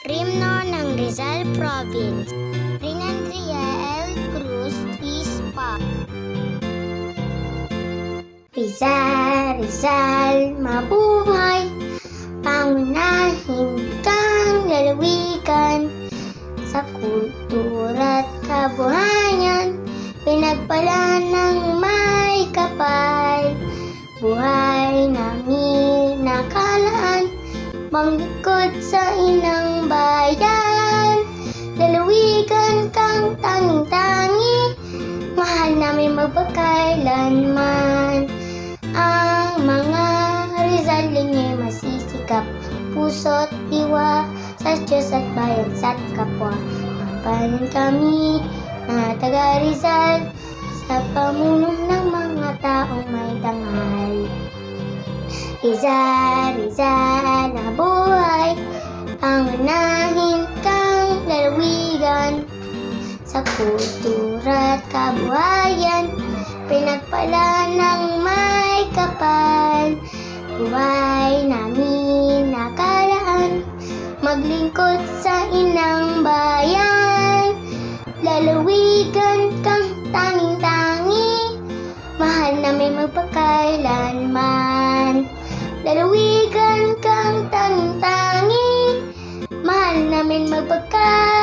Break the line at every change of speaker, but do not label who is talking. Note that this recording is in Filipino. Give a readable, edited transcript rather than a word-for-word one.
Himno ng Rizal Province. Rinandria L. Cruz Ispa. Rizal, Rizal, mabuhay, pangunahin kang lalawigan sa kultura at kabuhayan, pinagpala ng may kapal. Buhay namin nakalaan, manglingkod sa inang bayan, lalawigan kang tanging-tangi, mahal namin magpakailanman. Ang mga Rizaling'y masisikap, puso't diwa sa Diyos at bayan sa't kapwa. Mapanin kami na taga Rizal sa pamuno ng mga taong may dangal. Rizal, Rizal na buhay, pangunahin kang lalawigan sa kultura at kabuhayan, pinagpala ng may kapal. Buhay namin nakalaan, maglingkod sa inang bayan, lalawigan kang tanging-tangi, mahal namin magpakailanman. Lalawigan kang tanging-tangi, mahal namin magpakailanman.